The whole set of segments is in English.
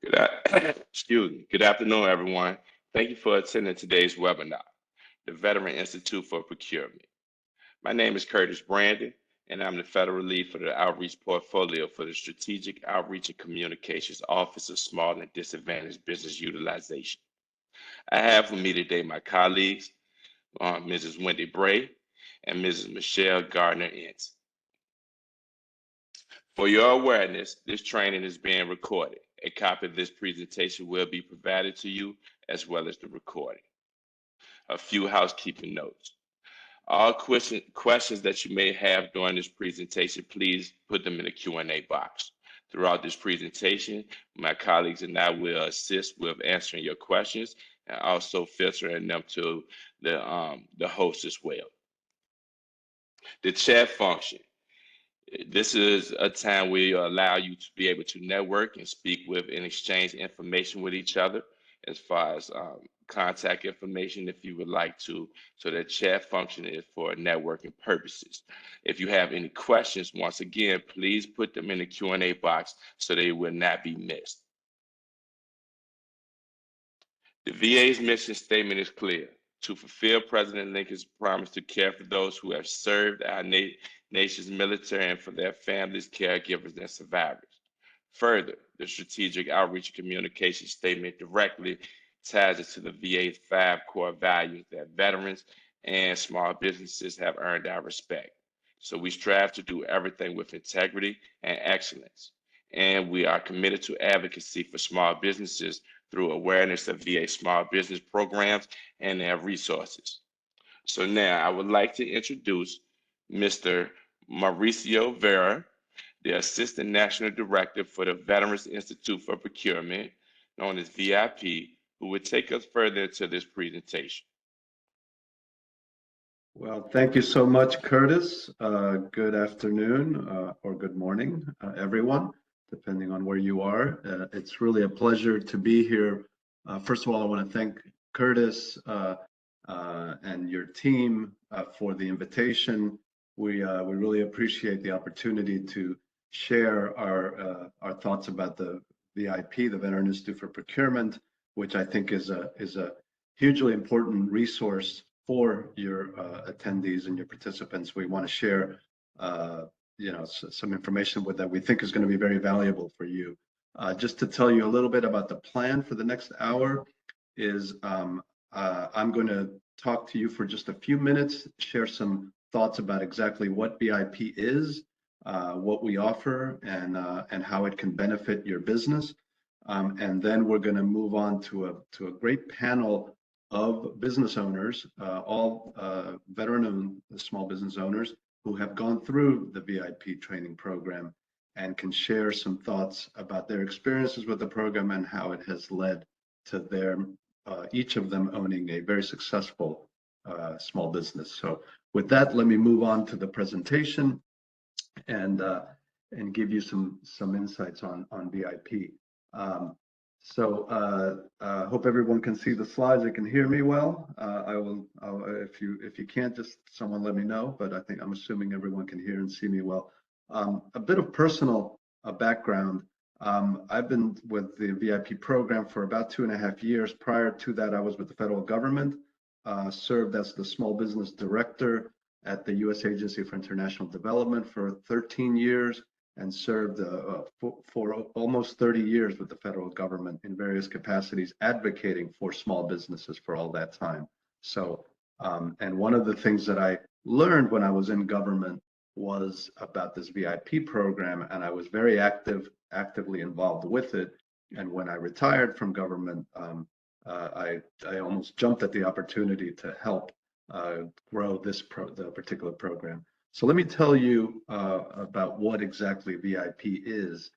Excuse me. Good afternoon, everyone. Thank you for attending today's webinar, the Veteran Institute for Procurement. My name is Curtis Brandon, and I'm the Federal Lead for the Outreach Portfolio for the Strategic Outreach and Communications Office of Small and Disadvantaged Business Utilization. I have with me today my colleagues, Mrs. Wendy Bray and Mrs. Michelle Gardner-Ince. For your awareness, this training is being recorded. A copy of this presentation will be provided to you as well as the recording. A few housekeeping notes. All questions that you may have during this presentation, please put them in the Q&A box. Throughout this presentation, my colleagues and I will assist with answering your questions and also filtering them to the host as well. The chat function. This is a time we allow you to be able to network and speak with and exchange information with each other as far as contact information if you would like to. So the chat function is for networking purposes. If you have any questions, once again, please put them in the Q&A box so they will not be missed. The VA's mission statement is clear: to fulfill President Lincoln's promise to care for those who have served our nation's military and for their families, caregivers, and survivors. Further, the Strategic Outreach and Communication Statement directly ties it to the VA's 5 core values that veterans and small businesses have earned our respect. So we strive to do everything with integrity and excellence. And we are committed to advocacy for small businesses through awareness of VA small business programs and their resources. So now I would like to introduce Mr. Mauricio Vera, the Assistant National Director for the Veterans Institute for Procurement, known as VIP, who will take us further into this presentation. Well, thank you so much, Curtis. Good afternoon or good morning, everyone, depending on where you are. It's really a pleasure to be here. First of all, I want to thank Curtis and your team for the invitation. We really appreciate the opportunity to share our thoughts about the VIP, the Veteran Institute for Procurement, which I think is a hugely important resource for your attendees and your participants. We want to share some information with that we think is going to be very valuable for you. Just to tell you a little bit about the plan for the next hour is I'm going to talk to you for just a few minutes, share some thoughts about exactly what VIP is, what we offer, and how it can benefit your business. And then we're going to move on to a great panel of business owners, all veteran-owned small business owners who have gone through the VIP training program and can share some thoughts about their experiences with the program and how it has led to their each of them owning a very successful small business. So with that, let me move on to the presentation and give you some insights on VIP. Hope everyone can see the slides. They can hear me well. If you can't, just someone let me know. But I'm assuming everyone can hear and see me well. A bit of personal background. I've been with the VIP program for about 2.5 years. Prior to that, I was with the federal government, served as the small business director at the U.S. Agency for International Development for 13 years, and served for almost 30 years with the federal government in various capacities, advocating for small businesses for all that time. So, and one of the things that I learned when I was in government was about this VIP program, and I was very actively involved with it. And when I retired from government, I almost jumped at the opportunity to help grow the particular program. So let me tell you about what exactly VIP is.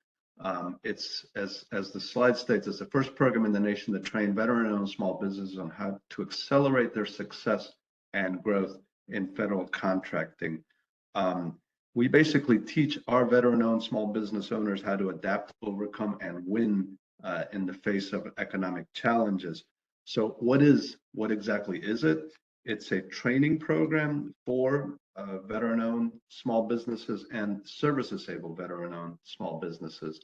It's, as the slide states, it's the first program in the nation to train veteran-owned small businesses on how to accelerate their success and growth in federal contracting. We basically teach our veteran-owned small business owners how to adapt, overcome, and win in the face of economic challenges. So what exactly is it? It's a training program for veteran-owned small businesses and service-disabled veteran-owned small businesses.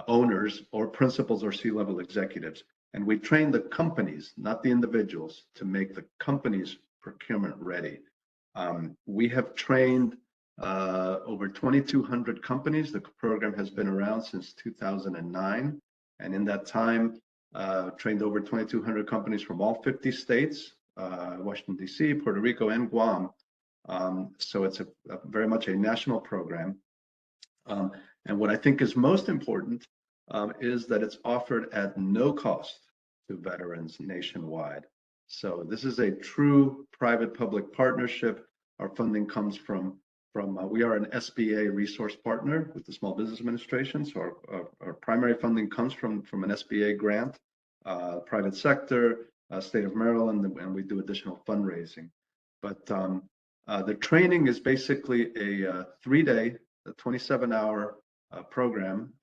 owners or principals or C-level executives. And we train the companies, not the individuals, to make the companies procurement ready. We have trained over 2,200 companies. The program has been around since 2009. And in that time, trained over 2,200 companies from all 50 states, Washington, D.C., Puerto Rico, and Guam. So it's very much a national program. And what I think is most important is that it's offered at no cost to veterans nationwide. So this is a true private-public partnership. Our funding comes from we are an SBA resource partner with the Small Business Administration. So our primary funding comes from an SBA grant, private sector, state of Maryland, and we do additional fundraising. But the training is basically a 3-day, a 27-hour program.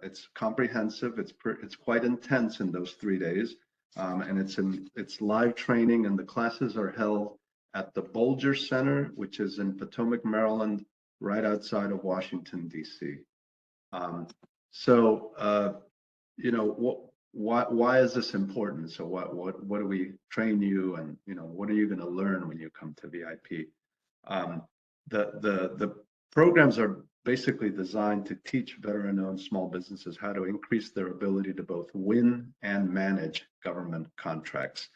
It's comprehensive. It's quite intense in those 3 days, and it's live training, and the classes are held at the Bolger Center, which is in Potomac, Maryland, right outside of Washington, D.C. You know, why is this important? So what do we train you, and you know, what are you going to learn when you come to VIP? The programs are basically designed to teach veteran-owned small businesses how to increase their ability to both win and manage government contracts.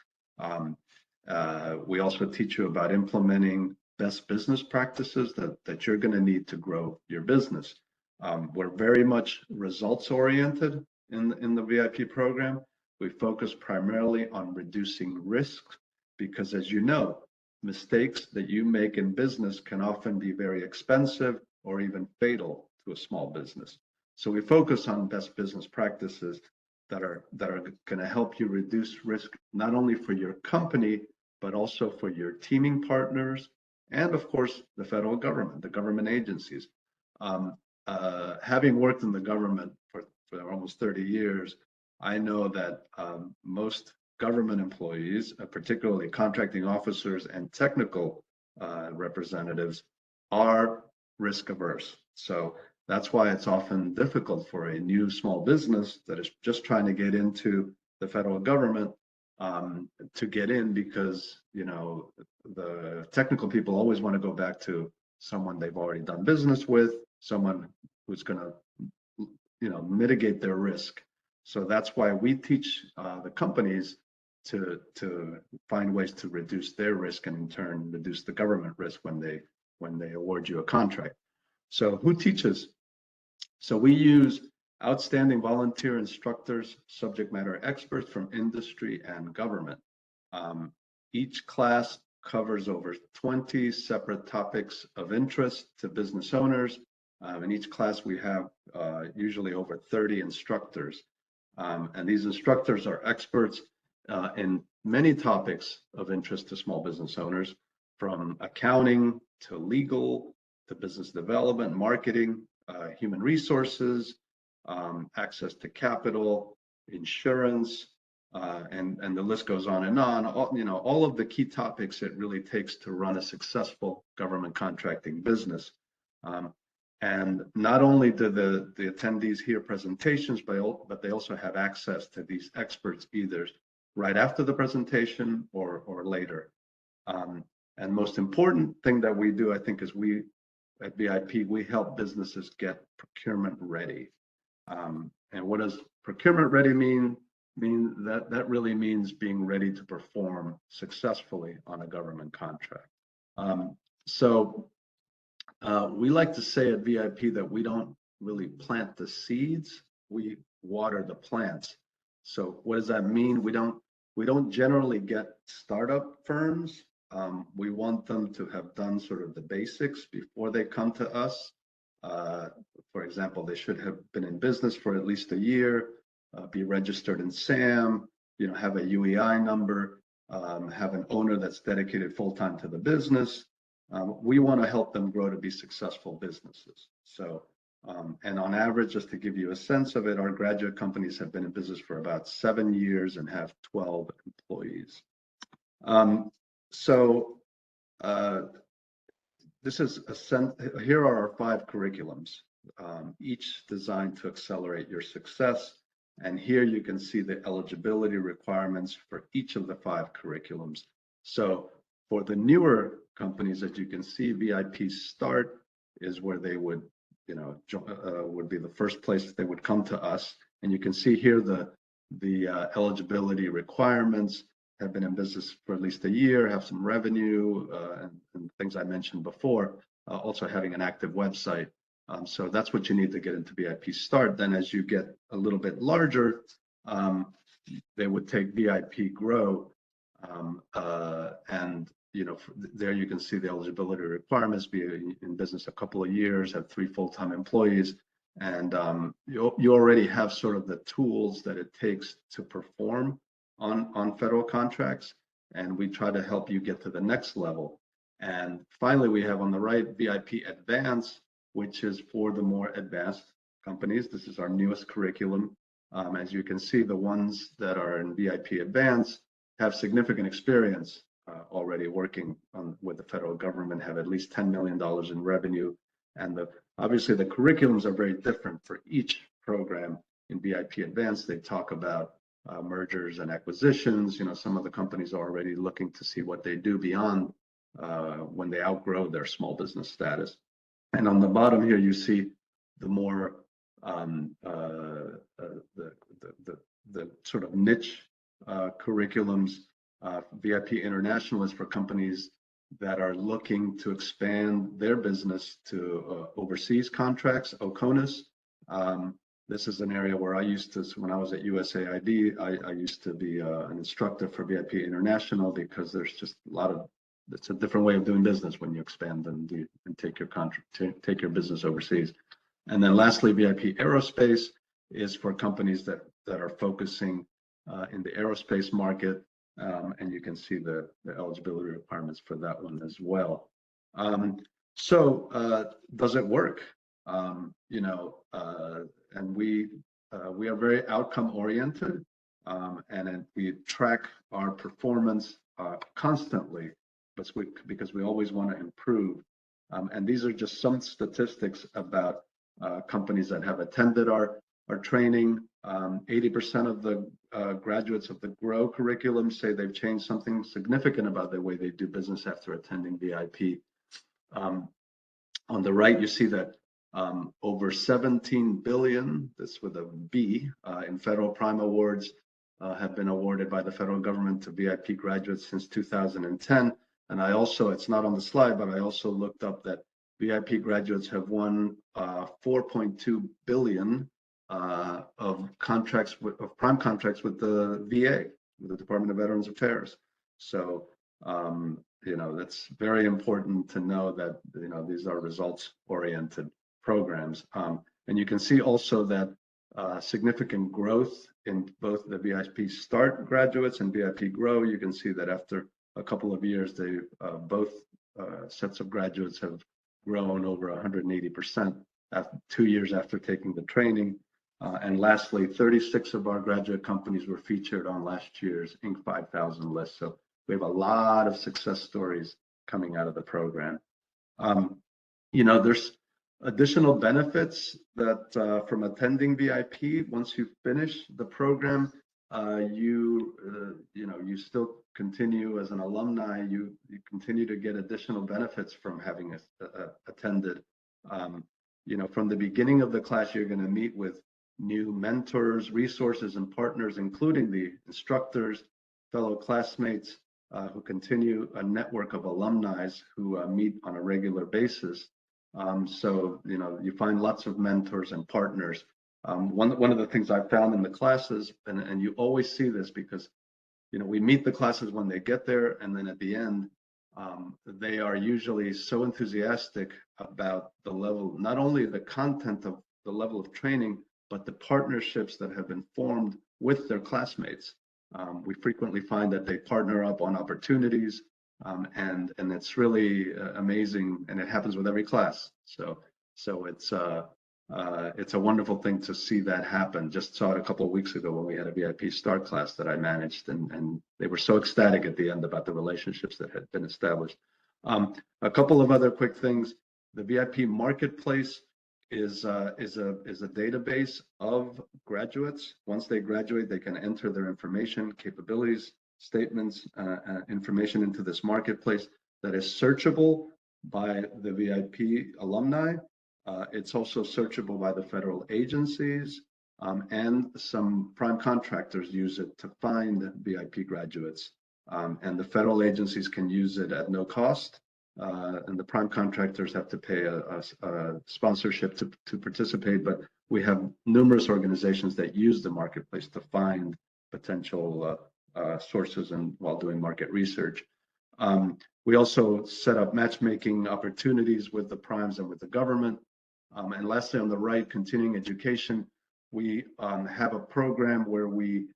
We also teach you about implementing best business practices that you're going to need to grow your business. We're very much results-oriented in the VIP program. We focus primarily on reducing risk because, as you know, mistakes that you make in business can often be very expensive or even fatal to a small business. So we focus on best business practices that are going to help you reduce risk, not only for your company, but also for your teaming partners, and of course, the federal government, the government agencies. Having worked in the government for almost 30 years, I know that most government employees, particularly contracting officers and technical representatives, are risk averse. So that's why it's often difficult for a new small business that is just trying to get into the federal government to get in, because you know the technical people always want to go back to someone they've already done business with, someone who's going to mitigate their risk. So that's why we teach the companies to find ways to reduce their risk, and in turn reduce the government risk when they award you a contract. So who teaches? So we use outstanding volunteer instructors, subject matter experts from industry and government. Each class covers over 20 separate topics of interest to business owners. In each class, we have usually over 30 instructors. And these instructors are experts in many topics of interest to small business owners, from accounting to legal to business development, marketing, human resources, access to capital, insurance, and the list goes on and on. All of the key topics it really takes to run a successful government contracting business. And not only do the attendees hear presentations, but they also have access to these experts either right after the presentation or later. And most important thing that we do, I think, is we at VIP, we help businesses get procurement ready. And what does procurement ready mean? That really means being ready to perform successfully on a government contract. We like to say at VIP that we don't really plant the seeds, we water the plants. So what does that mean? We don't generally get startup firms. We want them to have done sort of the basics before they come to us. For example, they should have been in business for at least a year, be registered in SAM, have a UEI number, have an owner that's dedicated full-time to the business. We want to help them grow to be successful businesses. So, and on average, just to give you a sense of it, our graduate companies have been in business for about 7 years and have 12 employees. This is here are our 5 curriculums. each designed to accelerate your success. And here you can see the eligibility requirements for each of the 5 curriculums. So for the newer companies, as you can see, VIP Start is where they would, would be the first place they would come to us. And you can see here the eligibility requirements: have been in business for at least a year, have some revenue, and things I mentioned before, also having an active website. So that's what you need to get into VIP Start. Then as you get a little bit larger, they would take VIP Grow, and there you can see the eligibility requirements: be in business a couple of years, have 3 full-time employees, and you already have sort of the tools that it takes to perform on federal contracts, and we try to help you get to the next level. And finally, we have on the right VIP Advance, which is for the more advanced companies. This is our newest curriculum. As you can see, the ones that are in VIP Advance have significant experience already working with the federal government, have at least $10 million in revenue. And obviously the curriculums are very different for each program. In VIP Advance, they talk about mergers and acquisitions. Some of the companies are already looking to see what they do beyond when they outgrow their small business status. And on the bottom here, you see the more the sort of niche curriculums. VIP International is for companies that are looking to expand their business to overseas contracts, OCONUS. This is an area where I used to, when I was at USAID, I used to be an instructor for VIP International, because there's just a lot of, it's a different way of doing business when you expand and take your business overseas. And then lastly, VIP Aerospace is for companies that are focusing in the aerospace market, and you can see the eligibility requirements for that one as well. So does it work? And we are very outcome oriented, and we track our performance constantly, because we always want to improve. And these are just some statistics about companies that have attended our training. 80% of the graduates of the GROW curriculum say they've changed something significant about the way they do business after attending VIP. On the right, you see that over 17 billion, this with a B, in federal prime awards have been awarded by the federal government to VIP graduates since 2010. And I also, it's not on the slide, but I also looked up that VIP graduates have won 4.2 billion of contracts of prime contracts with the VA, with the Department of Veterans Affairs. So that's very important to know that these are results-oriented programs. And you can see also that significant growth in both the VIP Start graduates and VIP Grow. You can see that after a couple of years, they both sets of graduates have grown over 180% after 2 years after taking the training. And lastly, 36 of our graduate companies were featured on last year's Inc. 5000 list. So we have a lot of success stories coming out of the program. There's additional benefits that from attending VIP. Once you finish the program, you still continue as an alumni. You continue to get additional benefits from having attended. From the beginning of the class, you're going to meet with new mentors, resources, and partners, including the instructors, fellow classmates, who continue a network of alumni who meet on a regular basis. So you find lots of mentors and partners. One of the things I found in the classes, and you always see this, because we meet the classes when they get there, and then at the end, they are usually so enthusiastic about the level, not only the content of the level of training, but the partnerships that have been formed with their classmates. We frequently find that they partner up on opportunities, and it's really amazing, and it happens with every class. So it's a wonderful thing to see that happen. Just saw it a couple of weeks ago when we had a VIP Start class that I managed, and they were so ecstatic at the end about the relationships that had been established. A couple of other quick things. The VIP Marketplace is a database of graduates. Once they graduate, they can enter their information, capabilities, statements, information into this marketplace that is searchable by the VIP alumni. It's also searchable by the federal agencies, and some prime contractors use it to find VIP graduates. And the federal agencies can use it at no cost. And the prime contractors have to pay a sponsorship to participate, but we have numerous organizations that use the marketplace to find potential sources and while doing market research. We also set up matchmaking opportunities with the primes and with the government. And lastly, on the right, continuing education, we have a program where we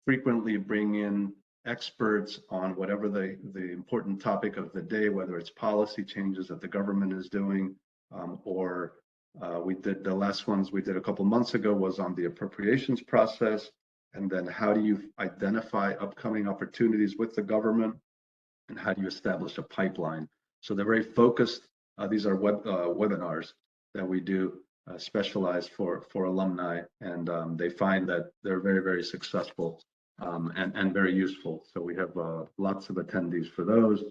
frequently bring in experts on whatever the important topic of the day, whether it's policy changes that the government is doing, or we did the last ones we did a couple months ago was on the appropriations process, and then how do you identify upcoming opportunities with the government, and how do you establish a pipeline. So they're very focused. These are webinars that we do specialized for alumni, and they find that they're very, very successful. And very useful. So we have lots of attendees for those.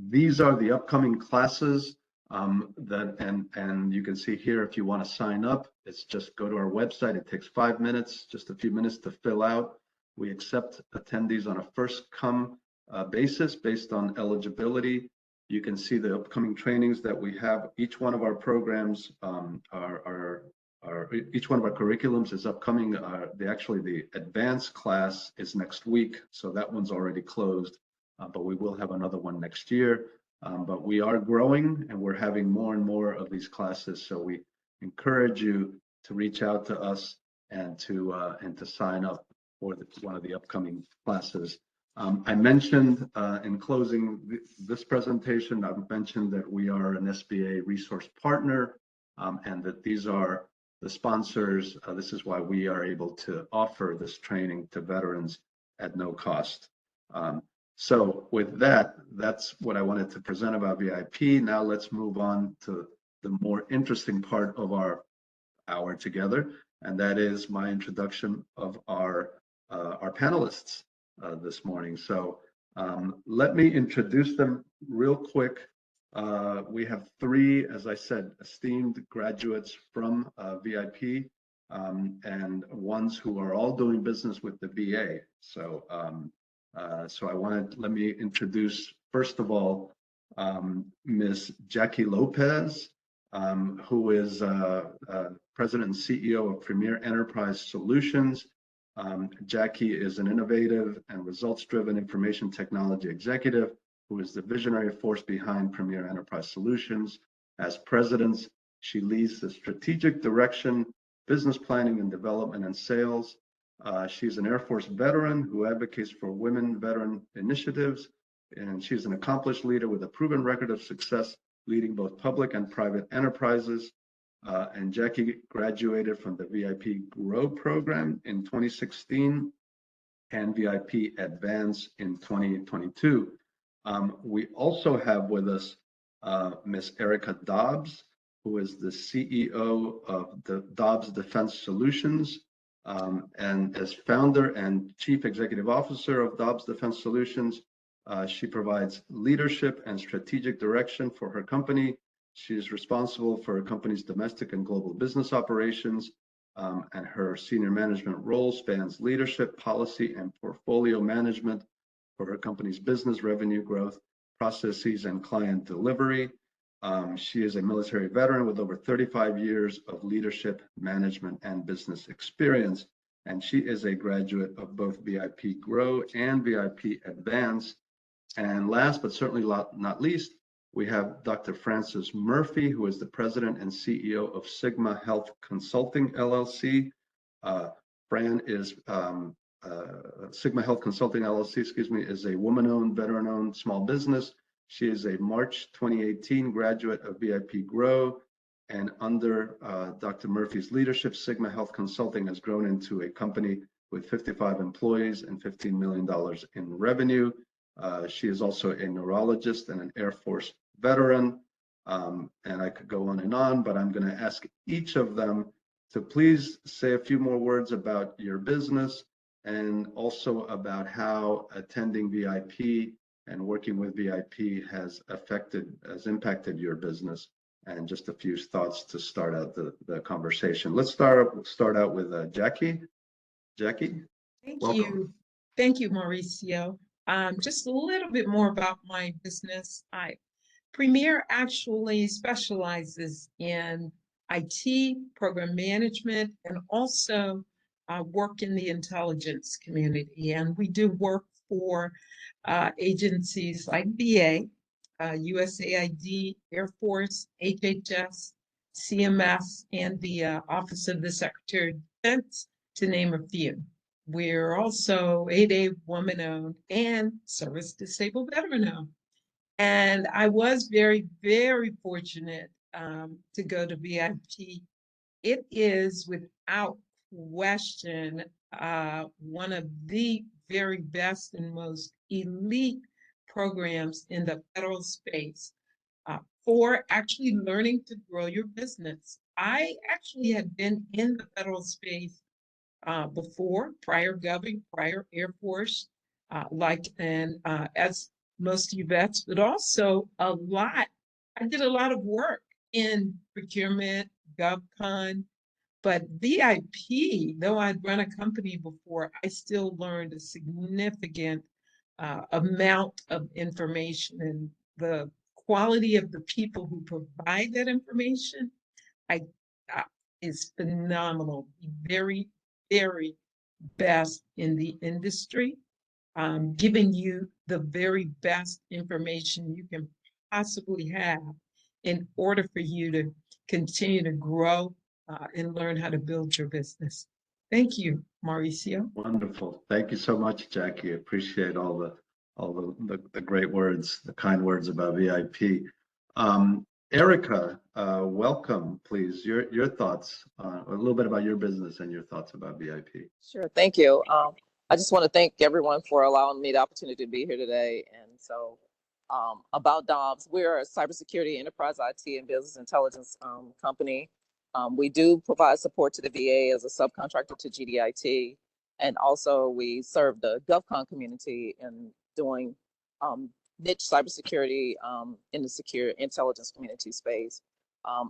These are the upcoming classes and you can see here if you want to sign up, it's just go to our website. It takes 5 minutes, just a few minutes to fill out. We accept attendees on a first come basis based on eligibility. You can see the upcoming trainings that we have. Each one of our programs each one of our curriculums is upcoming. The advanced class is next week, so that one's already closed, but we will have another one next year. But we are growing and we're having more and more of these classes, so we encourage you to reach out to us and to sign up for one of the upcoming classes. I mentioned in closing this presentation, I've mentioned that we are an SBA resource partner, and that these are the sponsors. This is why we are able to offer this training to veterans at no cost. So with that, that's what I wanted to present about VIP. Now let's move on to the more interesting part of our hour together, and that is my introduction of our panelists this morning. So let me introduce them real quick. We have 3, as I said, esteemed graduates from VIP, and ones who are all doing business with the VA. So, let me introduce, first of all, Ms. Jackie Lopez, who is President and CEO of Premier Enterprise Solutions. Jackie is an innovative and results-driven information technology executive who is the visionary force behind Premier Enterprise Solutions. As president, she leads the strategic direction, business planning and development, and sales. She's an Air Force veteran who advocates for women veteran initiatives, and she's an accomplished leader with a proven record of success leading both public and private enterprises. And Jackie graduated from the VIP Grow program in 2016 and VIP Advance in 2022. We also have with us Ms. Erica Dobbs, who is the CEO of the Dobbs Defense Solutions, and as founder and chief executive officer of Dobbs Defense Solutions. She provides leadership and strategic direction for her company. She is responsible for her company's domestic and global business operations, and her senior management role spans leadership, policy, and portfolio management for her company's business, revenue growth, processes, and client delivery. She is a military veteran with over 35 years of leadership, management, and business experience. And she is a graduate of both VIP Grow and VIP Advance. And last but certainly not least, we have Dr. Frances Murphy, who is the president and CEO of Sigma Health Consulting, LLC. Fran is Sigma Health Consulting LLC, is a woman-owned, veteran-owned small business. She is a March 2018 graduate of VIP Grow, and under Dr. Murphy's leadership, Sigma Health Consulting has grown into a company with 55 employees and $15 million in revenue. She is also a neurologist and an Air Force veteran. And I could go on, but I'm going to ask each of them to please say a few more words about your business and also about how attending VIP and working with VIP has impacted your business, and just a few thoughts to start out the conversation. Let's start out with Jackie. Jackie, Thank welcome. you. Thank you, Mauricio. Just a little bit more about my business. Premier actually specializes in IT, program management, and also work in the intelligence community. And we do work for agencies like VA, USAID, Air Force, HHS, CMS, and the Office of the Secretary of Defense, to name a few. We're also 8A woman-owned and service-disabled veteran-owned. And I was very, very fortunate to go to VIP. It is without question one of the very best and most elite programs in the federal space for actually learning to grow your business. I actually had been in the federal space before, prior Government, prior Air Force, as most of you vets, but also I did a lot of work in procurement, GovCon, but VIP, though I'd run a company before, I still learned a significant amount of information, and the quality of the people who provide that information I is phenomenal. Very, very best in the industry, giving you the very best information you can possibly have in order for you to continue to grow and learn how to build your business. Thank you, Mauricio. Wonderful. Thank you so much, Jackie. Appreciate all the great words, the kind words about VIP. Erica, welcome, please. Your thoughts, a little bit about your business and your thoughts about VIP. Sure, thank you. I just want to thank everyone for allowing me the opportunity to be here today. And so about DOMS, we're a cybersecurity, enterprise IT, and business intelligence company. We do provide support to the VA as a subcontractor to GDIT. And also we serve the GovCon community in doing niche cybersecurity in the secure intelligence community space.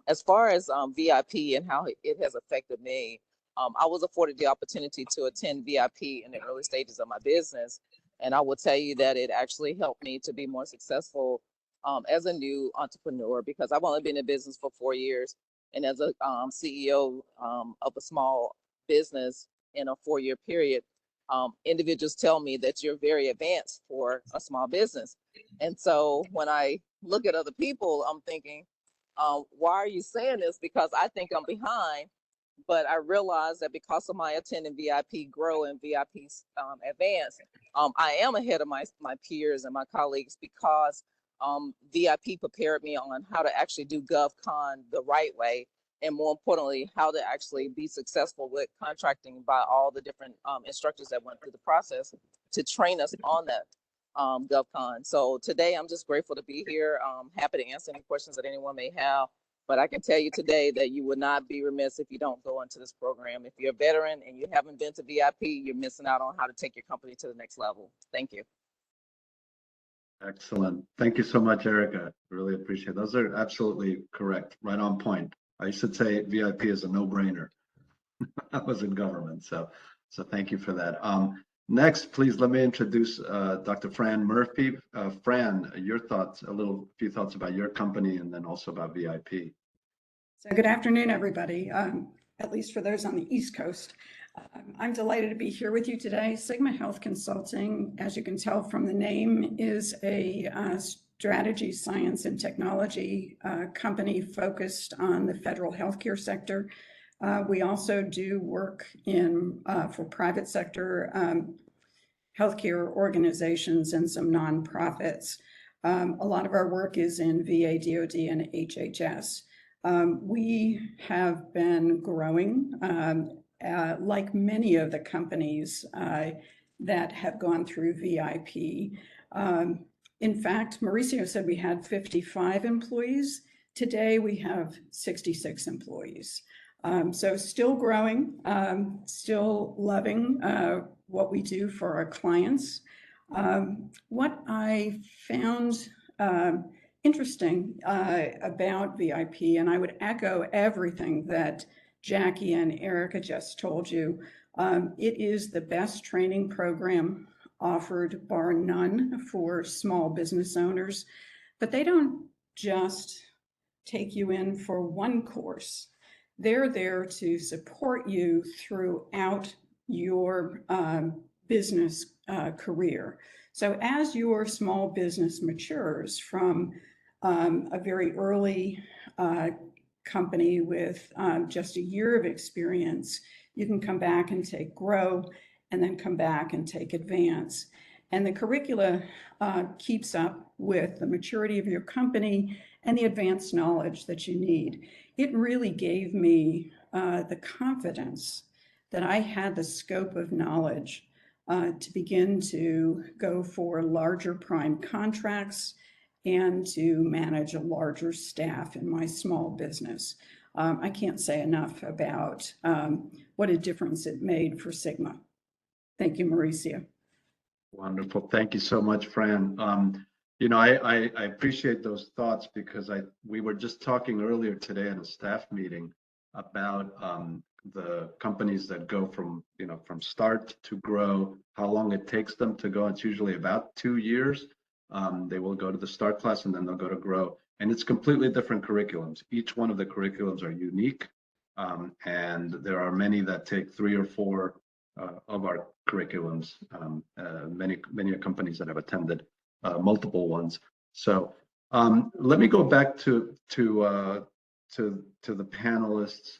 As far as VIP and how it has affected me, I was afforded the opportunity to attend VIP in the early stages of my business. And I will tell you that it actually helped me to be more successful as a new entrepreneur, because I've only been in business for 4 years. And as a CEO of a small business in a 4-year period, individuals tell me that you're very advanced for a small business. And so when I look at other people, I'm thinking, why are you saying this? Because I think I'm behind. But I realized that because of my attending VIP Grow and VIP Advance, I am ahead of my peers and my colleagues, because VIP prepared me on how to actually do GovCon the right way, and more importantly, how to actually be successful with contracting by all the different instructors that went through the process to train us on that GovCon. So today, I'm just grateful to be here. Happy to answer any questions that anyone may have. But I can tell you today that you would not be remiss if you don't go into this program. If you're a veteran and you haven't been to VIP, you're missing out on how to take your company to the next level. Thank you. Excellent. Thank you so much, Erica. Really appreciate it. Those are absolutely correct. Right on point. I should say VIP is a no-brainer. I was in government, so thank you for that. Next, please let me introduce Dr. Fran Murphy. Fran, your thoughts, few thoughts about your company, and then also about VIP. So good afternoon, everybody, at least for those on the East Coast. I'm delighted to be here with you today. Sigma Health Consulting, as you can tell from the name, is a strategy, science, and technology company focused on the federal healthcare sector. We also do work for private sector healthcare organizations and some nonprofits. A lot of our work is in VA, DoD, and HHS. We have been growing like many of the companies that have gone through VIP. In fact, Mauricio said we had 55 employees. Today, we have 66 employees. So still growing, still loving what we do for our clients. What I found interesting about VIP, and I would echo everything that Jackie and Erica just told you, it is the best training program offered bar none for small business owners, but they don't just take you in for one course. They're there to support you throughout your business career. So as your small business matures from a very early company with just a year of experience, you can come back and take grow, and then come back and take advance. And the curricula keeps up with the maturity of your company and the advanced knowledge that you need. It really gave me the confidence that I had the scope of knowledge to begin to go for larger prime contracts and to manage a larger staff in my small business. I can't say enough about what a difference it made for Sigma. Thank you, Mauricio. Wonderful. Thank you so much, Fran. I appreciate those thoughts because we were just talking earlier today in a staff meeting about the companies that go from start to grow, how long it takes them to go. It's usually about 2 years. They will go to the start class and then they'll go to grow. And it's completely different curriculums. Each one of the curriculums are unique. And there are many that take 3 or 4 of our curriculums, many companies that have attended multiple ones. So let me go back to the panelists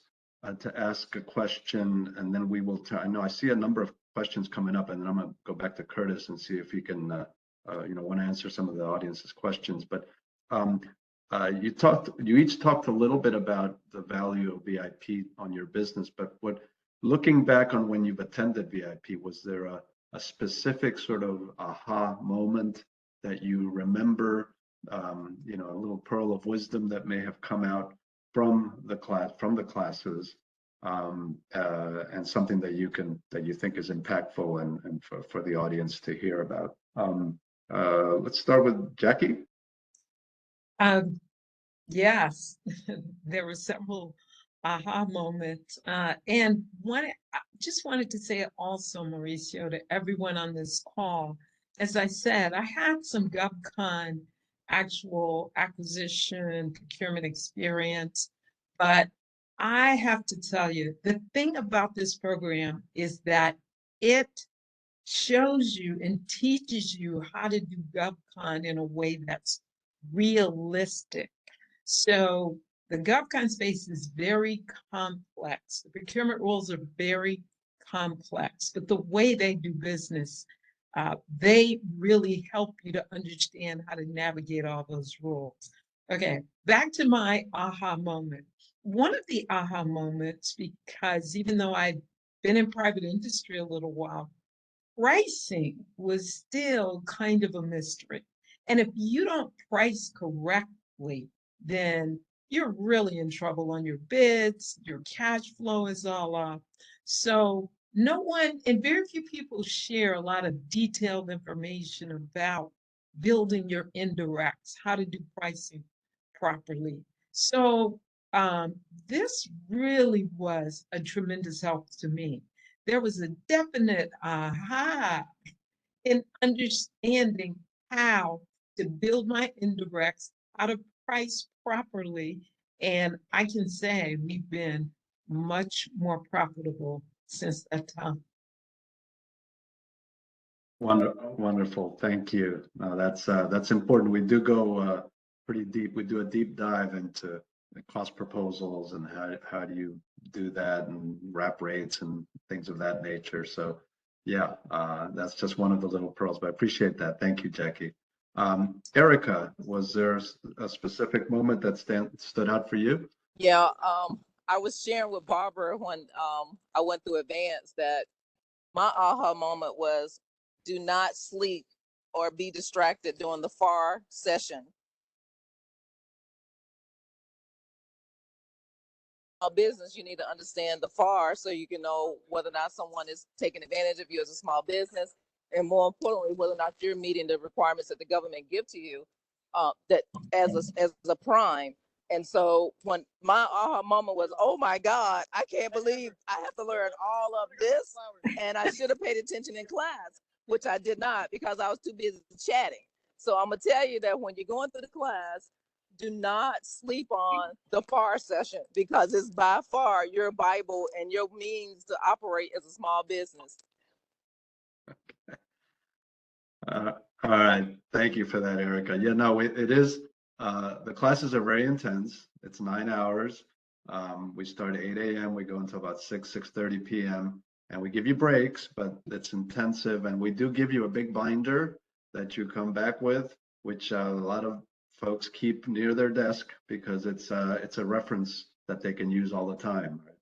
to ask a question, and then we will. I know I see a number of questions coming up, and then I'm going to go back to Curtis and see if he can, want to answer some of the audience's questions. But you each talked a little bit about the value of VIP on your business, but looking back on when you've attended VIP, was there a specific sort of aha moment that you remember, a little pearl of wisdom that may have come out from the classes, and something that you think is impactful and for the audience to hear about? Let's start with Jackie. Yes, there were several aha moments. And one, I just wanted to say also, Mauricio, to everyone on this call, as I said, I had some GovCon actual acquisition procurement experience, but I have to tell you, the thing about this program is that it shows you and teaches you how to do GovCon in a way that's realistic. So the GovCon space is very complex. The procurement rules are very complex, but the way they do business, they really help you to understand how to navigate all those rules. Okay, back to my aha moment. One of the aha moments, because even though I've been in private industry a little while, pricing was still kind of a mystery. And if you don't price correctly, then you're really in trouble on your bids, your cash flow is all off. So no one, and very few people share a lot of detailed information about building your indirects, how to do pricing properly. So this really was a tremendous help to me. There was a definite aha in understanding how to build my indirects, how to price properly. And I can say we've been much more profitable since that time. Wonderful. Thank you. No, that's important. We do go pretty deep. We do a deep dive into the cost proposals and how do you do that and wrap rates and things of that nature. So yeah, that's just one of the little pearls, but I appreciate that. Thank you, Jackie. Erica, was there a specific moment that stood out for you? Yeah, I was sharing with Barbara when I went through advance that my aha moment was do not sleep or be distracted during the FAR session. business, you need to understand the FAR so you can know whether or not someone is taking advantage of you as a small business, and more importantly, whether or not you're meeting the requirements that the government give to you, that as a prime. And so when my aha moment was, oh my God, I can't believe I have to learn all of this, and I should have paid attention in class, which I did not because I was too busy chatting. So I'm gonna tell you that when you're going through the class, do not sleep on the FAR session because it's by far your Bible and your means to operate as a small business. All right, thank you for that, Erica. Yeah, no, it is, the classes are very intense. It's 9 hours. We start at 8 a.m., we go until about 6:30 p.m. And we give you breaks, but it's intensive. And we do give you a big binder that you come back with, which a lot of folks keep near their desk because it's a reference that they can use all the time. Right?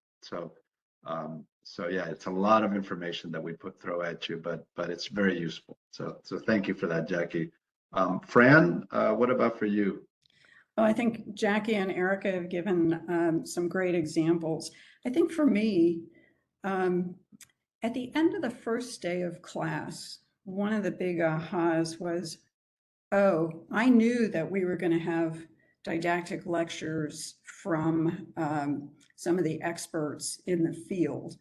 So yeah, it's a lot of information that we throw at you, but it's very useful. So thank you for that, Jackie. Fran, what about for you? Well, I think Jackie and Erica have given some great examples. I think for me, at the end of the first day of class, one of the big ahas was, oh, I knew that we were going to have didactic lectures from some of the experts in the field,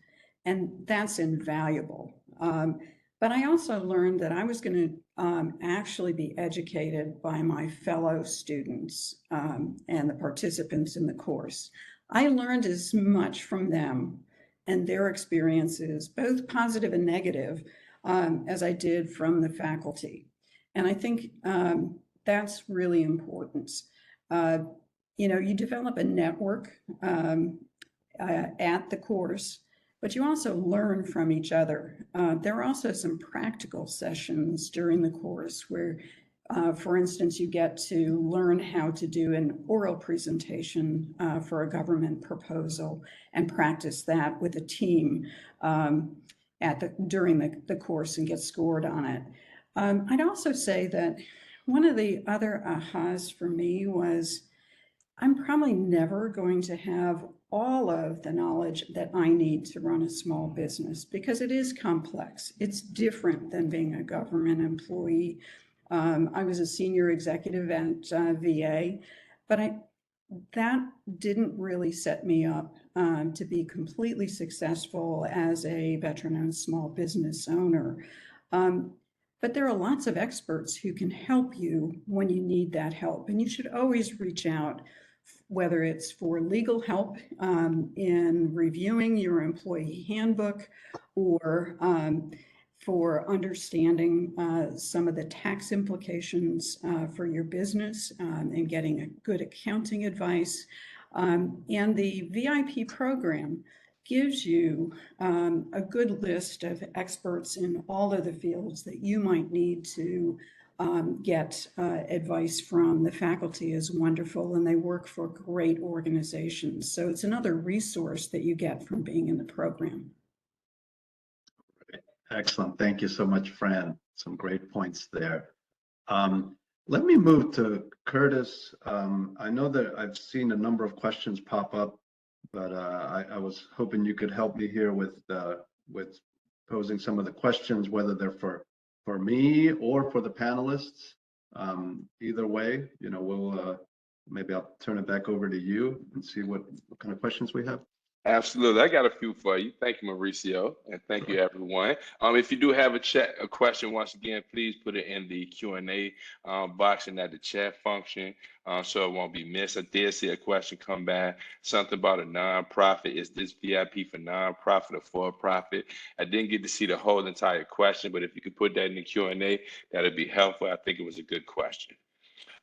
and that's invaluable. But I also learned that I was going to actually be educated by my fellow students and the participants in the course. I learned as much from them and their experiences, both positive and negative, as I did from the faculty. And I think that's really important. You develop a network at the course, but you also learn from each other. There are also some practical sessions during the course where, for instance, you get to learn how to do an oral presentation for a government proposal and practice that with a team during the course and get scored on it. I'd also say that one of the other ahas for me was I'm probably never going to have all of the knowledge that I need to run a small business because it is complex. It's different than being a government employee. I was a senior executive at VA, but that didn't really set me up to be completely successful as a veteran-owned small business owner. But there are lots of experts who can help you when you need that help. And you should always reach out, whether it's for legal help in reviewing your employee handbook or for understanding some of the tax implications for your business and getting a good accounting advice. And the VIP program gives you a good list of experts in all of the fields that you might need to get advice from. The faculty is wonderful and they work for great organizations. So it's another resource that you get from being in the program. Excellent. Thank you so much, Fran. Some great points there. Let me move to Curtis. I know that I've seen a number of questions pop up, but I was hoping you could help me here with posing some of the questions, whether they're for me or for the panelists. Either way, we'll maybe I'll turn it back over to you and see what kind of questions we have. Absolutely. I got a few for you. Thank you, Mauricio, and thank you, everyone. If you do have a question, once again, please put it in the Q&A box and at the chat function so it won't be missed. I did see a question come back, something about a nonprofit. Is this VIP for nonprofit or for-profit? I didn't get to see the whole entire question, but if you could put that in the Q&A, that'd be helpful. I think it was a good question.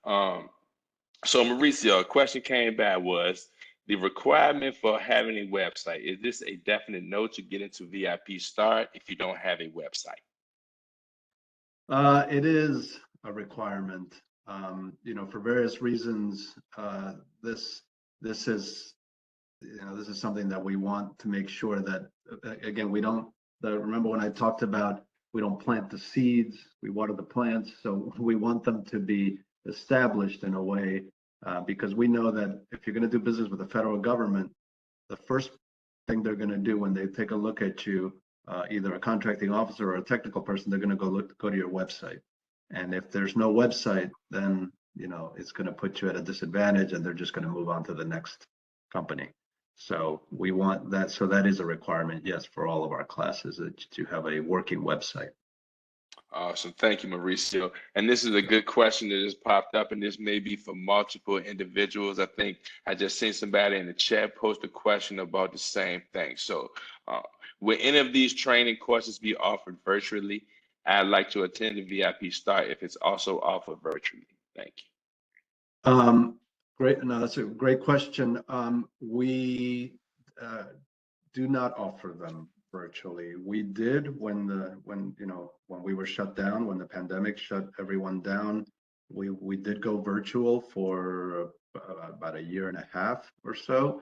So Mauricio, a question came back was, the requirement for having a website, is this a definite no to get into VIP Start if you don't have a website? It is a requirement. For various reasons. This is something that we want to make sure that, again, we don't. Remember when I talked about we don't plant the seeds, we water the plants. So we want them to be established in a way. Because we know that if you're going to do business with the federal government, the first thing they're going to do when they take a look at you, either a contracting officer or a technical person, they're going to go to your website. And if there's no website, then it's going to put you at a disadvantage, and they're just going to move on to the next company. So we want that. So that is a requirement, yes, for all of our classes, that you have a working website. Awesome. Thank you, Mauricio. And this is a good question that just popped up, and this may be for multiple individuals. I think I just seen somebody in the chat post a question about the same thing. So will any of these training courses be offered virtually? I'd like to attend the VIP Start if it's also offered virtually. Thank you. Great. No, that's a great question. We do not offer them virtually. We did when we were shut down, when the pandemic shut everyone down. We did go virtual for about a year and a half or so,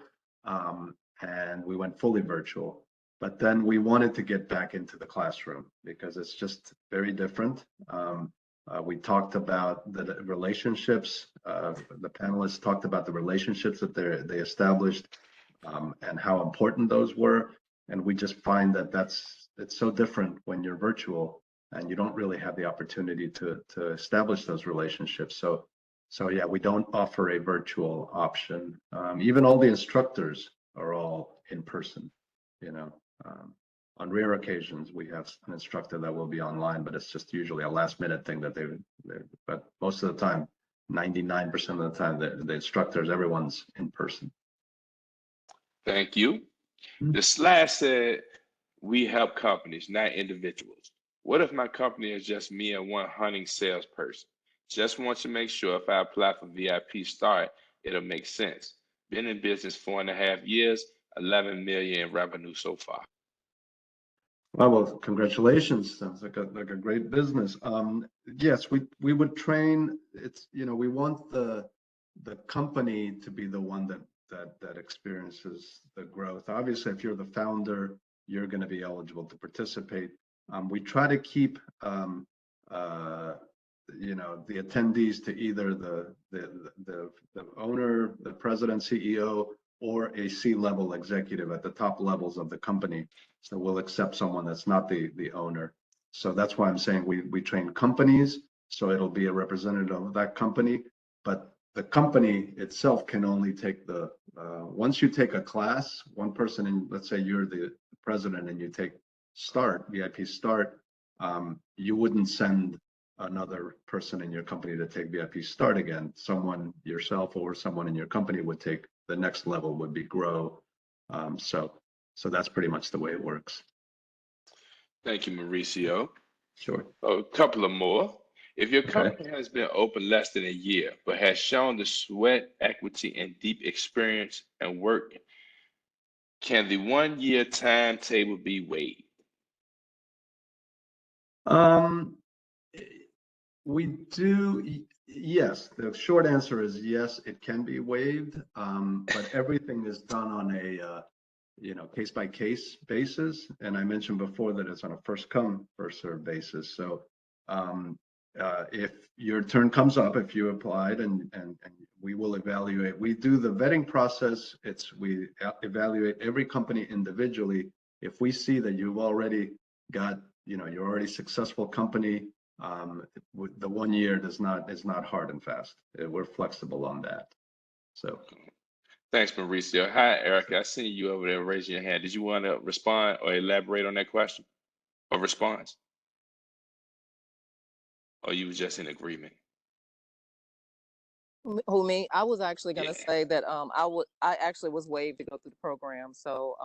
and we went fully virtual. But then we wanted to get back into the classroom because it's just very different. We talked about the relationships. The panelists talked about the relationships that they established, and how important those were. And we just find that it's so different when you're virtual and you don't really have the opportunity to establish those relationships. So yeah, we don't offer a virtual option. Even all the instructors are all in person. On rare occasions, we have an instructor that will be online, but it's just usually a last minute thing that but most of the time, 99% of the time, the instructors, everyone's in person. Thank you. The slide said, we help companies, not individuals. What if my company is just me and one hunting salesperson? Just want to make sure if I apply for VIP Start, it'll make sense. Been in business 4.5 years, 11 million in revenue so far. Well, congratulations. Sounds like a great business. Yes, we would train. We want the company to be the one that experiences the growth. Obviously, if you're the founder, you're going to be eligible to participate. We try to keep the attendees to either the owner, the president, CEO, or a C-level executive at the top levels of the company. So we'll accept someone that's not the owner. So that's why I'm saying we train companies. So it'll be a representative of that company, but the company itself can only take once you take a class, one person, and let's say you're the president and you take VIP Start, you wouldn't send another person in your company to take VIP Start again. Someone, yourself or someone in your company, would take the next level, would be Grow. So that's pretty much the way it works. Thank you, Mauricio. Sure. A couple of more. If your company has been open less than a year, but has shown the sweat, equity, and deep experience and work, can the 1-year timetable be waived? We do, yes. The short answer is yes, it can be waived, but everything is done on a case-by-case basis. And I mentioned before that it's on a first come, first served basis. So if your turn comes up, if you applied, and we will evaluate, we do the vetting process. We evaluate every company individually. If we see that you've already got, you're already successful company, the 1 year is not hard and fast. We're flexible on that. So. Thanks, Mauricio. Hi, Erica. I see you over there raising your hand. Did you want to respond or elaborate on that question or response? Or you were just in agreement? Who, me? I was actually going to say that I actually was waived to go through the program. So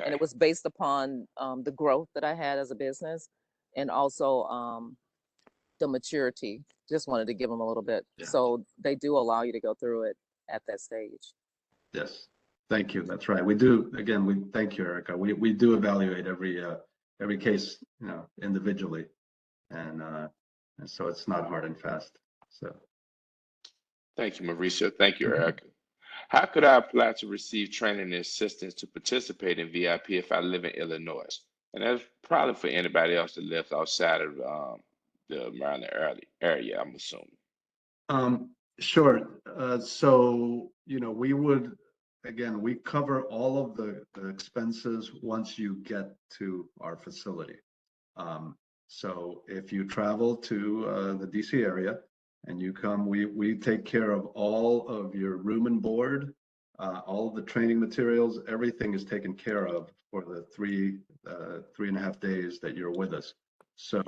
and it was based upon the growth that I had as a business, and also the maturity. Just wanted to give them a little bit. Yeah. So they do allow you to go through it at that stage. Yes, thank you. That's right. We do. Again, we thank you, Erica. We do evaluate every case, individually, and so it's not hard and fast. So. Thank you, Mauricio. Thank you, Erica. How could I apply to receive training and assistance to participate in VIP if I live in Illinois? And that's probably for anybody else that lives outside of the Maryland area, I'm assuming. Sure. So, we would, again, we cover all of the expenses once you get to our facility. So if you travel to the DC area and you come, we take care of all of your room and board, all of the training materials, everything is taken care of for the 3.5 days that you're with us. So,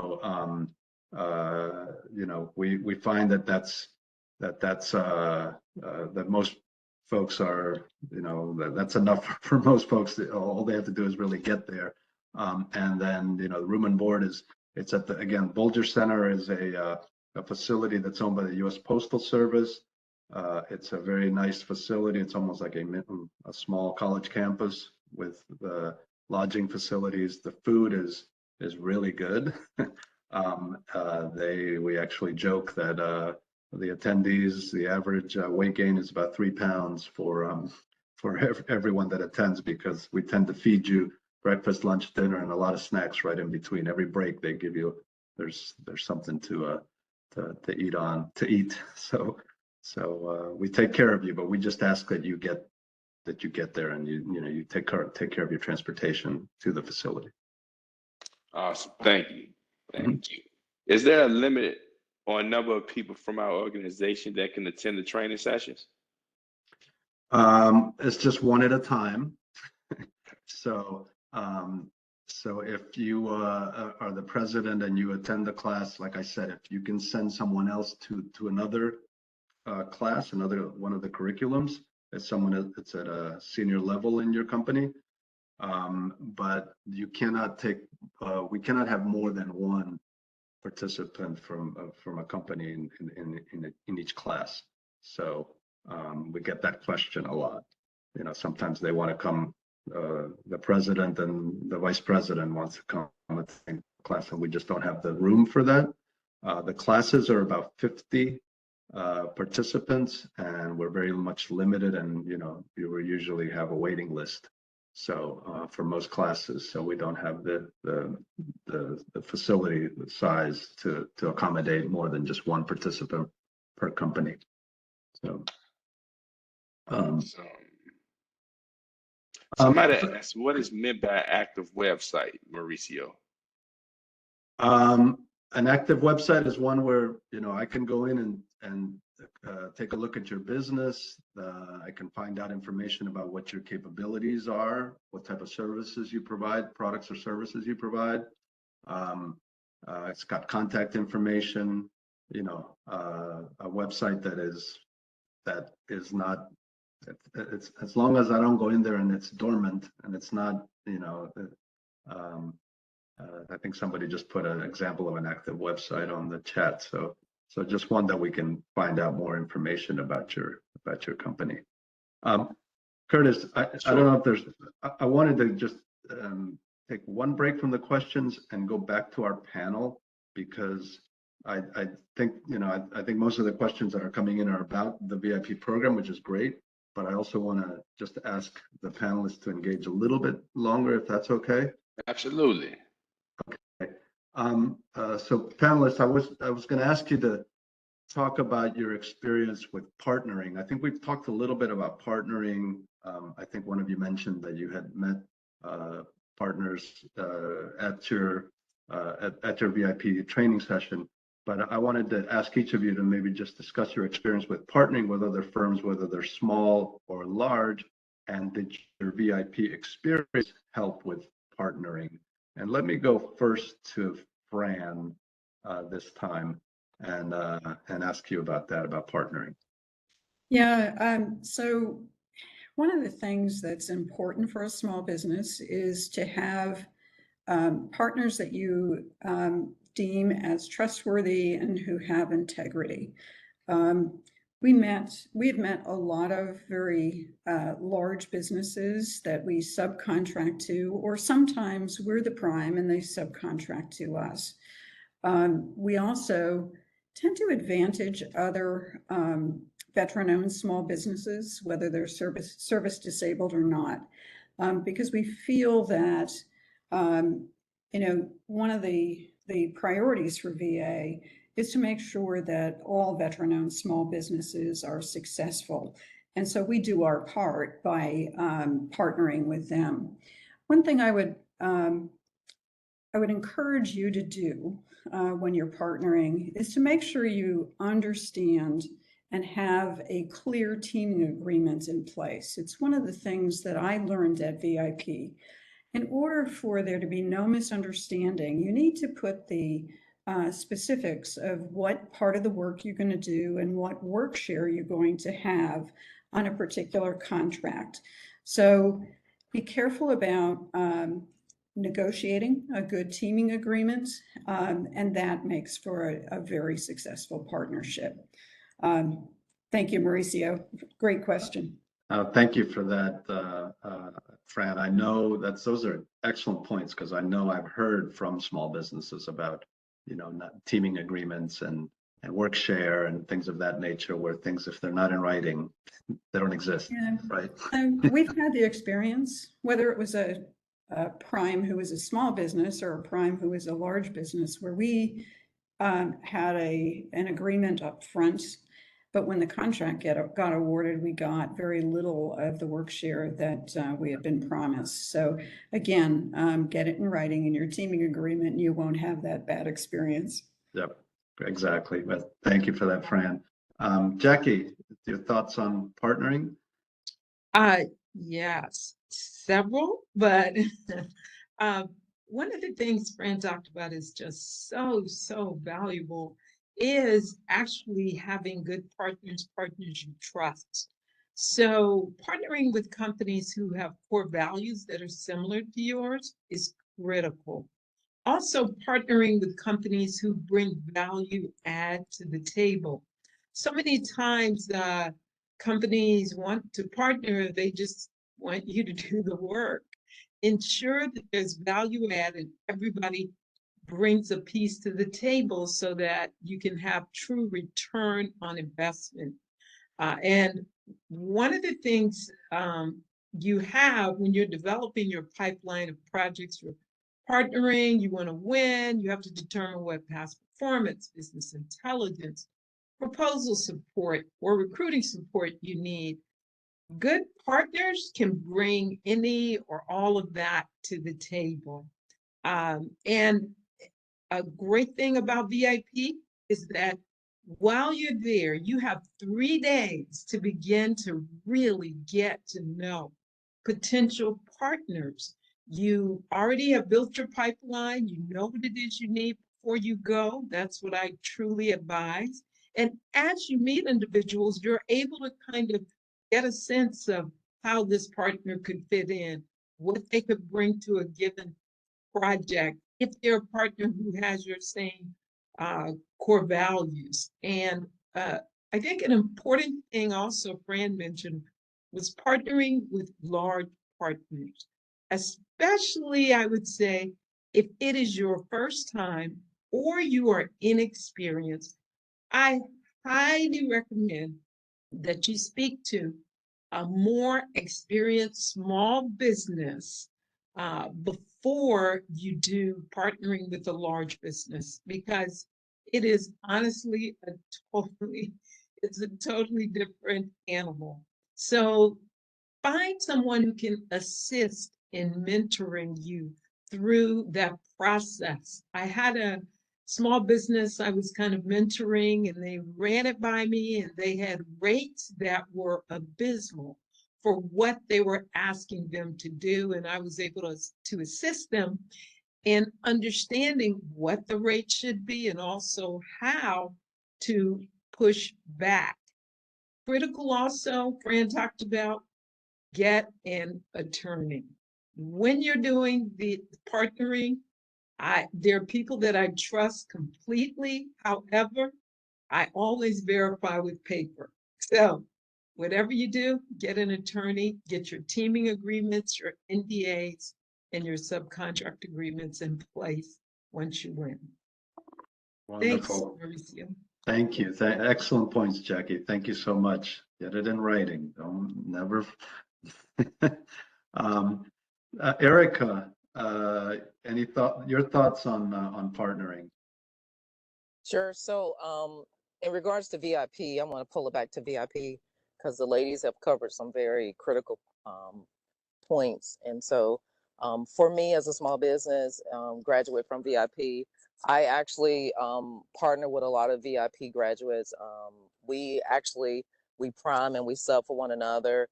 you know, we find that most folks are, you know, that's enough for most folks. All they have to do is really get there. And then, you know, the room and board it's at the, again, Bolger Center is a facility that's owned by the U.S. Postal Service. It's a very nice facility. It's almost like a small college campus with the lodging facilities. The food is really good. We actually joke that the attendees, the average weight gain is about 3 pounds for everyone that attends, because we tend to feed you breakfast, lunch, dinner, and a lot of snacks right in between. Every break they give you, there's something to eat. So we take care of you, but we just ask that you get there and you take care of your transportation to the facility. Awesome. Thank you. Thank you. Is there a limit on number of people from our organization that can attend the training sessions? It's just one at a time. So if you are the president and you attend the class, like I said, if you can send someone else to another class, one of the curriculums, as someone that's at a senior level in your company, but you cannot we cannot have more than one participant from a company in each class. So we get that question a lot. You know, sometimes they want to come, the president and the vice president wants to come attend class, and we just don't have the room for that. The classes are about 50 participants, and we're very much limited, and you know, you usually have a waiting list. So for most classes, so we don't have the facility size to accommodate more than just one participant per company. So somebody asked, what is meant by active website, Mauricio? An active website is one where, you know, I can go in and take a look at your business. I can find out information about what your capabilities are, what type of services you provide, products or services you provide. It's got contact information, you know, a website that is not, it's as long as I don't go in there and it's dormant and it's not, you know, I think somebody just put an example of an active website on the chat. So just one that we can find out more information about your company. Curtis, I don't know if there's, I wanted to just take one break from the questions and go back to our panel, because I think, you know, I think most of the questions that are coming in are about the VIP program, which is great, but I also want to just ask the panelists to engage a little bit longer, if that's okay. Absolutely. Okay. So panelists, I was going to ask you to talk about your experience with partnering. I think we've talked a little bit about partnering. I think one of you mentioned that you had met partners at your VIP training session, but I wanted to ask each of you to maybe just discuss your experience with partnering with other firms, whether they're small or large, and did your VIP experience help with partnering? And let me go first to Fran this time and ask you about that, about partnering. Yeah, so one of the things that's important for a small business is to have partners that you deem as trustworthy and who have integrity. We have met a lot of very large businesses that we subcontract to, or sometimes we're the prime and they subcontract to us. We also tend to advantage other veteran-owned small businesses, whether they're service disabled or not, because we feel that you know, one of the priorities for VA is to make sure that all veteran-owned small businesses are successful. And so we do our part by partnering with them. One thing I would encourage you to do when you're partnering is to make sure you understand and have a clear teaming agreement in place. It's one of the things that I learned at VIP. In order for there to be no misunderstanding, you need to put the specifics of what part of the work you're going to do and what work share you're going to have on a particular contract. So be careful about negotiating a good teaming agreement, and that makes for a very successful partnership. Thank you, Mauricio. Great question. Thank you for that, Fran. I know those are excellent points, because I know I've heard from small businesses about, not teaming agreements and work share and things of that nature, where things, if they're not in writing, they don't exist, Yeah. right? We've had the experience, whether it was a prime who was a small business or a prime who was a large business, where we had an agreement up front, but when the contract got awarded, we got very little of the work share that we had been promised. So again, get it in writing in your teaming agreement, and you won't have that bad experience. Yep, exactly. But thank you for that, Fran. Jackie, your thoughts on partnering? Yes, several, but one of the things Fran talked about is just so valuable, is actually having good partners you trust. So partnering with companies who have core values that are similar to yours is critical. Also, partnering with companies who bring value add to the table. So many times companies want to partner, they just want you to do the work. Ensure that there's value add and everybody brings a piece to the table so that you can have true return on investment. And one of the things you have when you're developing your pipeline of projects, you're partnering, you want to win, you have to determine what past performance, business intelligence, proposal support, or recruiting support you need. Good partners can bring any or all of that to the table. And a great thing about VIP is that while you're there, you have 3 days to begin to really get to know potential partners. You already have built your pipeline, you know what it is you need before you go. That's what I truly advise. And as you meet individuals, you're able to kind of get a sense of how this partner could fit in, what they could bring to a given project, if they're a partner who has your same core values. And I think an important thing also Fran mentioned was partnering with large partners, especially I would say if it is your first time or you are inexperienced. I highly recommend that you speak to a more experienced small business before you do partnering with a large business, because it is honestly it's a totally different animal. So find someone who can assist in mentoring you through that process. I had a small business I was kind of mentoring, and they ran it by me, and they had rates that were abysmal for what they were asking them to do. And I was able to assist them in understanding what the rate should be and also how to push back. Critical also, Fran talked about, get an attorney. When you're doing the partnering, there are people that I trust completely. However, I always verify with paper. So whatever you do, get an attorney, get your teaming agreements, your NDAs, and your subcontract agreements in place once you win. Wonderful. Thanks, Mauricio. Thank you. Excellent points, Jackie. Thank you so much. Get it in writing. Don't never. Erica, your thoughts on partnering? Sure. So in regards to VIP, I want to pull it back to VIP. because the ladies have covered some very critical points. And so for me as a small business graduate from VIP, I actually partner with a lot of VIP graduates. We prime and we sub for one another.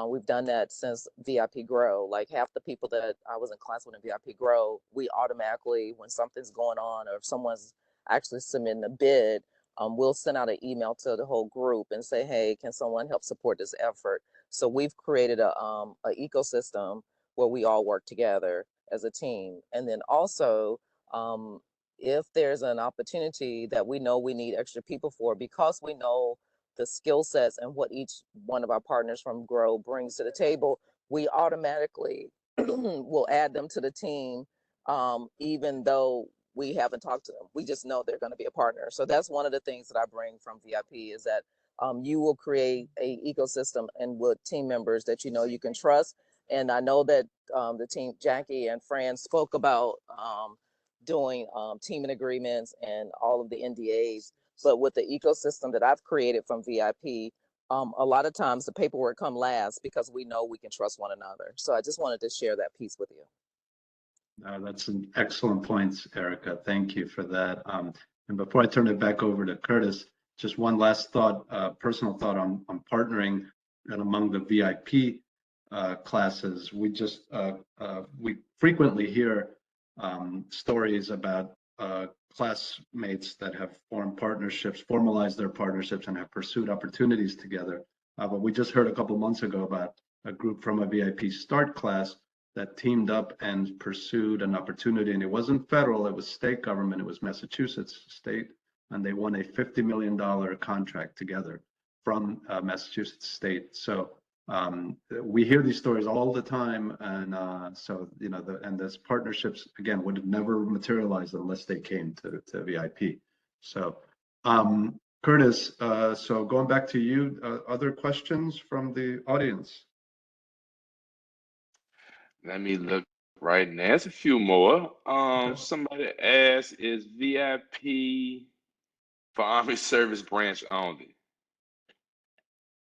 We've done that since VIP Grow. Like half the people that I was in class with in VIP Grow, we automatically, when something's going on or if someone's actually submitting a bid, we'll send out an email to the whole group and say, hey, can someone help support this effort? So we've created a ecosystem where we all work together as a team. And then also, if there's an opportunity that we know we need extra people for, because we know the skill sets and what each one of our partners from Grow brings to the table, we automatically will add them to the team, even though we haven't talked to them. We just know they're going to be a partner. So that's one of the things that I bring from VIP is that you will create a ecosystem and with team members that you know you can trust. And I know that the team, Jackie and Fran, spoke about doing teaming agreements and all of the NDAs. But with the ecosystem that I've created from VIP, a lot of times the paperwork come last because we know we can trust one another. So I just wanted to share that piece with you. That's an excellent point, Erica. Thank you for that. And before I turn it back over to Curtis, just one last thought, personal thought on partnering and among the VIP classes. We frequently hear stories about classmates that have formed partnerships, formalized their partnerships, and have pursued opportunities together. But we just heard a couple months ago about a group from a VIP START class that teamed up and pursued an opportunity, and it wasn't federal, it was state government, it was Massachusetts state, and they won a $50 million contract together from Massachusetts state. So we hear these stories all the time, and so you know, and those partnerships again would have never materialized unless they came to VIP. So Curtis, so going back to you, other questions from the audience? Let me look right now. There's a few more. Somebody asked, is VIP for Army Service Branch only?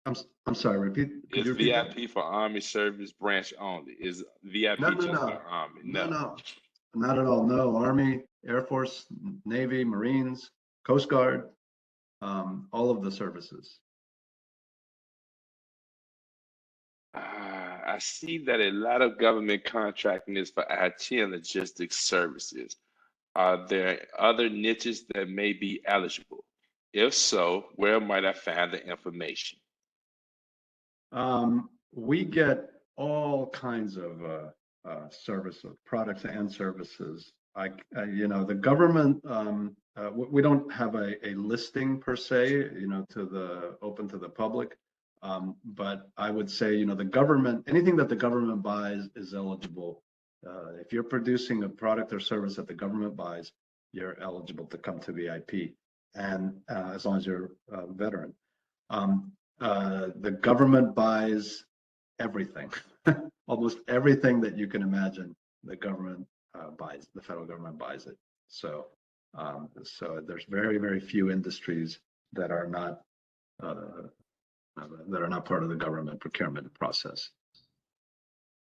I'm sorry, repeat. Is VIP for Army Service Branch only? Is VIP just for Army? No, not at all. No, Army, Air Force, Navy, Marines, Coast Guard, all of the services. I see that a lot of government contracting is for IT and logistics services. Are there other niches that may be eligible? If so, where might I find the information? We get all kinds of services, products and services. You know, the government, we don't have a listing per se, you know, open to the public. But I would say, you know, the government, anything that the government buys is eligible. If you're producing a product or service that the government buys, you're eligible to come to VIP, and as long as you're a veteran. The government buys everything, almost everything that you can imagine. The government buys, the federal government buys it. So, so there's very, very few industries that are not part of the government procurement process.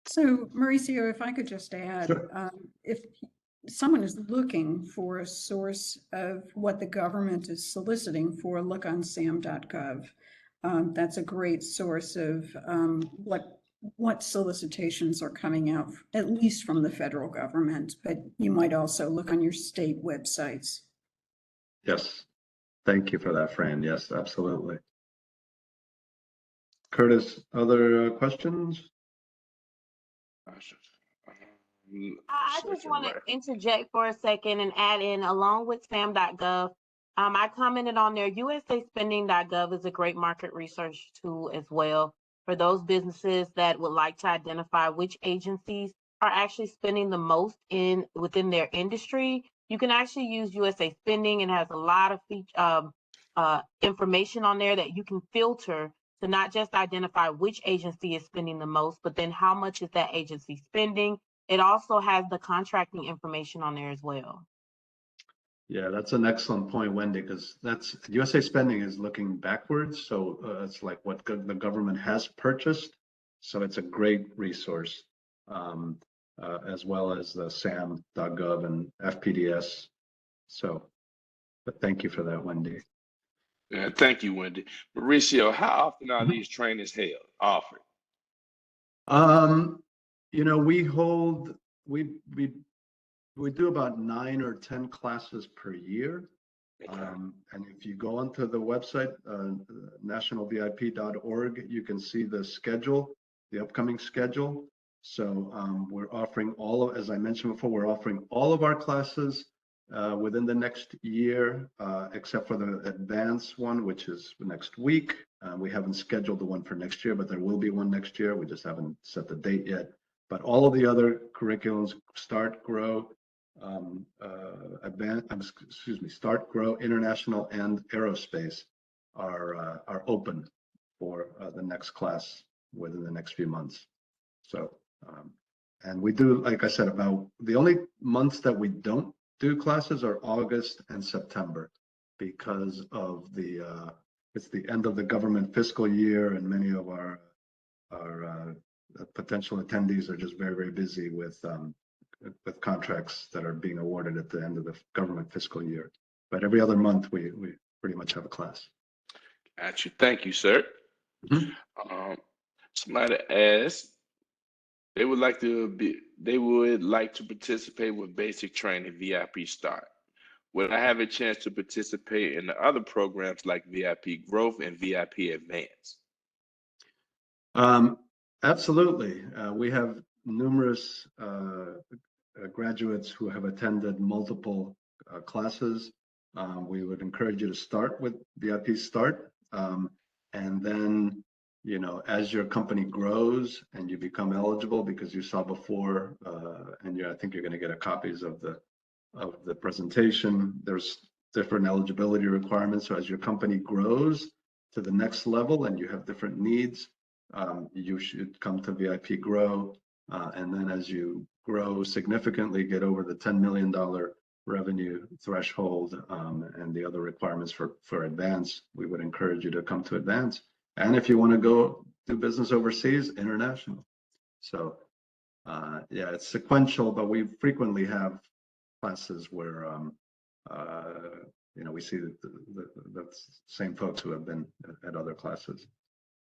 So Mauricio, if I could just add, Sure. If someone is looking for a source of what the government is soliciting for, look on sam.gov. That's a great source of what solicitations are coming out, at least from the federal government, but you might also look on your state websites. Yes, thank you for that, Fran. Yes, absolutely. Curtis, other questions? I just want to interject for a second and add in, along with sam.gov, I commented on there, usaspending.gov is a great market research tool as well for those businesses that would like to identify which agencies are actually spending the most within their industry. You can actually use USA Spending, and has a lot of information on there that you can filter to not just identify which agency is spending the most, but then how much is that agency spending. It also has the contracting information on there as well. Yeah, that's an excellent point, Wendy, because that's USA spending is looking backwards. So it's like what the government has purchased. So it's a great resource, as well as the SAM.gov and FPDS. So, but thank you for that, Wendy. Yeah, thank you, Wendy. Mauricio, how often are these trainings offered? We hold we do about 9 or 10 classes per year. Okay. And if you go onto the website, nationalvip.org, you can see the schedule, the upcoming schedule. So we're offering as I mentioned before, we're offering all of our classes within the next year, except for the advanced one, which is next week. We haven't scheduled the one for next year, but there will be one next year. We just haven't set the date yet. But all of the other curriculums, Start, Grow, Start, Grow, International, and Aerospace are open for the next class within the next few months. So, and we do, like I said, about the only months that we don't do classes are August and September, because of it's the end of the government fiscal year, and many of our potential attendees are just very, very busy with contracts that are being awarded at the end of the government fiscal year. But every other month, we pretty much have a class. Got you. Thank you, sir. Mm-hmm. Somebody asked, they would like to participate with basic training VIP Start. Would I have a chance to participate in the other programs like VIP Growth and VIP Advance? Absolutely. We have numerous graduates who have attended multiple classes. We would encourage you to start with VIP Start. And then, as your company grows and you become eligible, because you saw before, and I think you're going to get copies of the presentation, there's different eligibility requirements. So as your company grows to the next level and you have different needs, you should come to VIP Grow. And then as you grow significantly, get over the $10 million revenue threshold, and the other requirements for Advance, we would encourage you to come to Advance. And if you want to go do business overseas, International. So yeah, it's sequential, but we frequently have classes where we see the same folks who have been at other classes.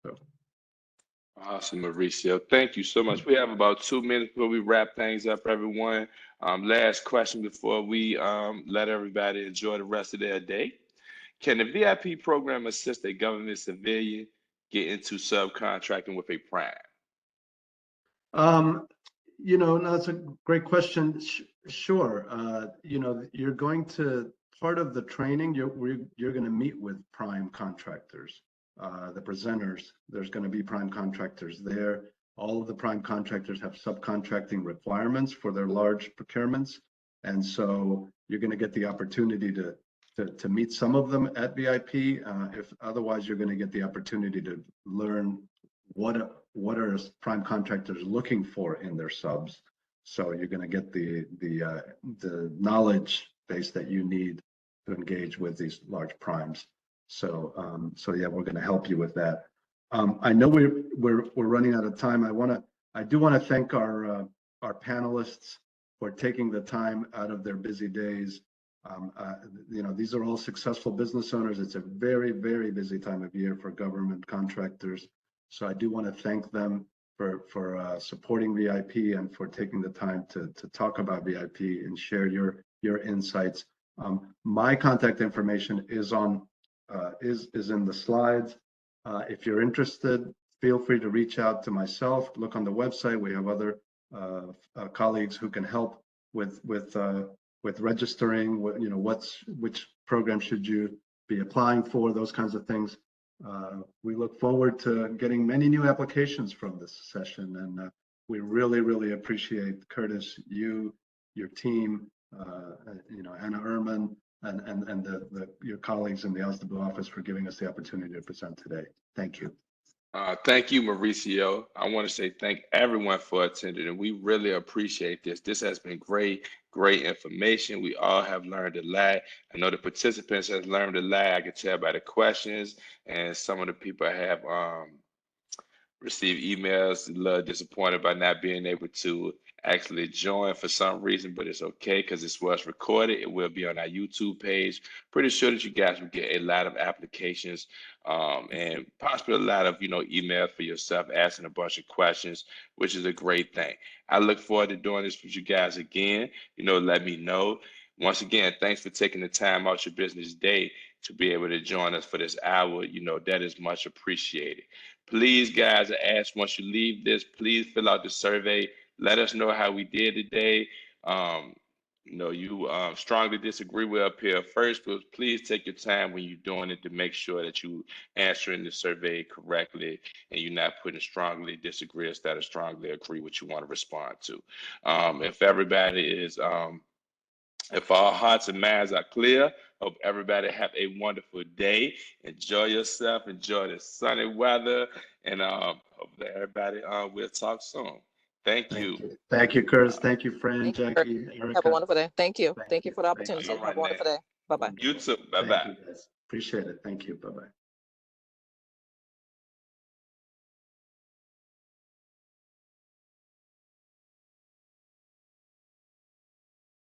So. Awesome, Mauricio. Thank you so much. We have about 2 minutes before we wrap things up, everyone. Last question before we let everybody enjoy the rest of their day. Can the VIP program assist a government civilian get into subcontracting with a prime? No, that's a great question. Sure. You're going to, part of the training, you're going to meet with prime contractors. The presenters, there's going to be prime contractors there. All of the prime contractors have subcontracting requirements for their large procurements. And so you're going to get the opportunity to meet some of them at VIP. If otherwise, you're going to get the opportunity to learn what are prime contractors looking for in their subs. So you're going to get the knowledge base that you need to engage with these large primes. So yeah, we're going to help you with that. I know we're running out of time. I do want to thank our panelists for taking the time out of their busy days. These are all successful business owners. It's a very, very busy time of year for government contractors. So I do want to thank them for supporting VIP and for taking the time to talk about VIP and share your insights. My contact information is in the slides. If you're interested, feel free to reach out to myself. Look on the website. We have other colleagues who can help with registering. Which program should you be applying for? Those kinds of things. We look forward to getting many new applications from this session, and we really, really appreciate Curtis, your team, Anna Ehrman, and your colleagues in the OSDBU office for giving us the opportunity to present today. Thank you. Thank you, Mauricio. I want to say thank everyone for attending, and we really appreciate this. This has been great, great information. We all have learned a lot. I know the participants have learned a lot. I can tell by the questions, and some of the people have received emails, a little disappointed by not being able to actually join for some reason, but it's okay because this was recorded. It will be on our YouTube page. Pretty sure that you guys will get a lot of applications and possibly a lot of, email for yourself, asking a bunch of questions, which is a great thing. I look forward to doing this with you guys again. Let me know. Once again, thanks for taking the time out your business day to be able to join us for this hour. That is much appreciated. Please, guys, I ask once you leave this, please fill out the survey. Let us know how we did today. You strongly disagree with up here first, but please take your time when you're doing it to make sure that you answering the survey correctly and you're not putting strongly disagree instead of strongly agree what you want to respond to. If everybody is if our hearts and minds are clear, hope everybody have a wonderful day. Enjoy yourself. Enjoy the sunny weather. And hopefully everybody will talk soon. Thank you. Thank you, Curtis. Thank you, Fran, Thank you. Jackie, Have a Erica. wonderful day. Thank you. Thank you for the Thank opportunity. you. Have a wonderful day. Bye-bye. You too. Thank Bye-bye. you, guys. Appreciate it. Thank you. Bye-bye.